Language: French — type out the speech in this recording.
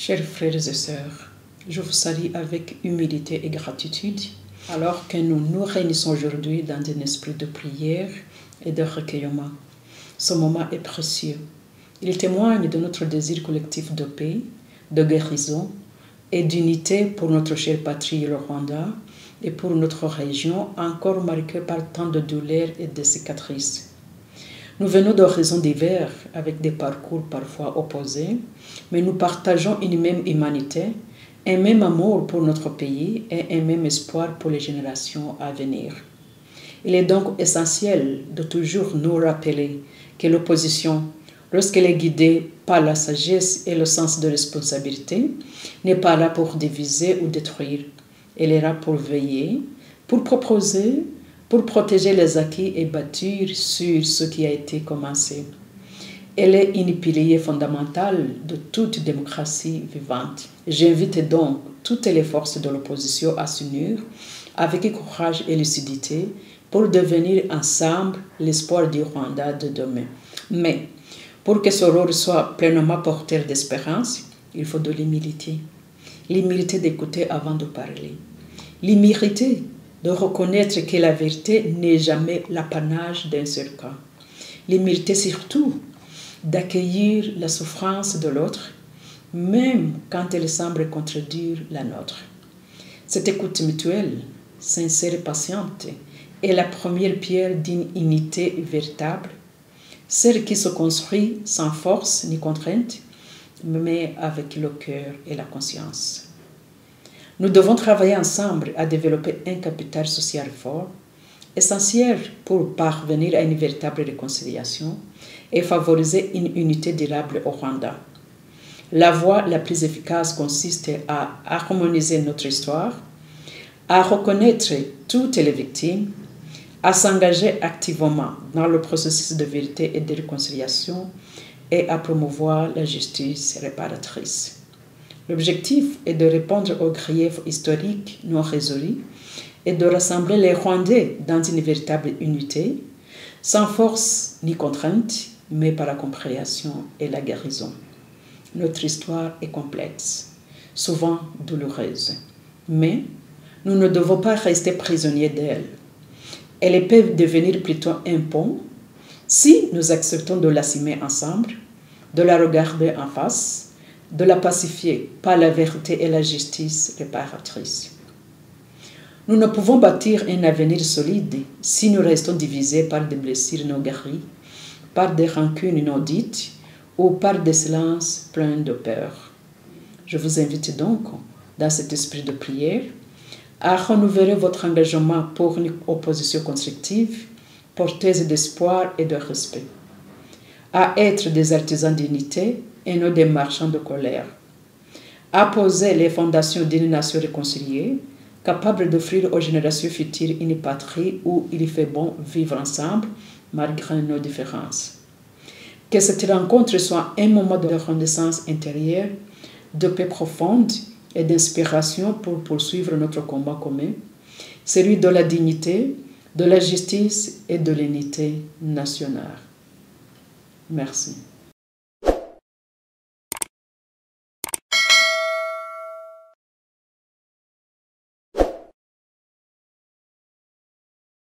Chers frères et sœurs, je vous salue avec humilité et gratitude, alors que nous nous réunissons aujourd'hui dans un esprit de prière et de recueillement. Ce moment est précieux. Il témoigne de notre désir collectif de paix, de guérison et d'unité pour notre chère patrie, le Rwanda, et pour notre région encore marquée par tant de douleurs et de cicatrices. Nous venons d'horizons divers avec des parcours parfois opposés, mais nous partageons une même humanité, un même amour pour notre pays et un même espoir pour les générations à venir. Il est donc essentiel de toujours nous rappeler que l'opposition, lorsqu'elle est guidée par la sagesse et le sens de responsabilité, n'est pas là pour diviser ou détruire. Elle est là pour veiller, pour proposer, pour protéger les acquis et bâtir sur ce qui a été commencé. Elle est une pilier fondamentale de toute démocratie vivante. J'invite donc toutes les forces de l'opposition à s'unir avec courage et lucidité pour devenir ensemble l'espoir du Rwanda de demain. Mais pour que ce rôle soit pleinement porteur d'espérance, il faut de l'humilité. L'humilité d'écouter avant de parler. L'humilité de reconnaître que la vérité n'est jamais l'apanage d'un seul cas. L'humilité surtout d'accueillir la souffrance de l'autre, même quand elle semble contredire la nôtre. Cette écoute mutuelle, sincère et patiente, est la première pierre d'une unité véritable, celle qui se construit sans force ni contrainte, mais avec le cœur et la conscience. Nous devons travailler ensemble à développer un capital social fort, essentiel pour parvenir à une véritable réconciliation et favoriser une unité durable au Rwanda. La voie la plus efficace consiste à harmoniser notre histoire, à reconnaître toutes les victimes, à s'engager activement dans le processus de vérité et de réconciliation et à promouvoir la justice réparatrice. L'objectif est de répondre aux griefs historiques non résolus et de rassembler les Rwandais dans une véritable unité, sans force ni contrainte, mais par la compréhension et la guérison. Notre histoire est complexe, souvent douloureuse, mais nous ne devons pas rester prisonniers d'elle. Elle peut devenir plutôt un pont si nous acceptons de l'assumer ensemble, de la regarder en face, de la pacifier par la vérité et la justice réparatrice. Nous ne pouvons bâtir un avenir solide si nous restons divisés par des blessures non guéries, par des rancunes non dites ou par des silences pleins de peur. Je vous invite donc, dans cet esprit de prière, à renouveler votre engagement pour une opposition constructive, porteuse d'espoir et de respect, à être des artisans d'unité et non des marchands de colère, à poser les fondations d'une nation réconciliée, capable d'offrir aux générations futures une patrie où il fait bon vivre ensemble malgré nos différences. Que cette rencontre soit un moment de renaissance intérieure, de paix profonde et d'inspiration pour poursuivre notre combat commun, celui de la dignité, de la justice et de l'unité nationale. Merci.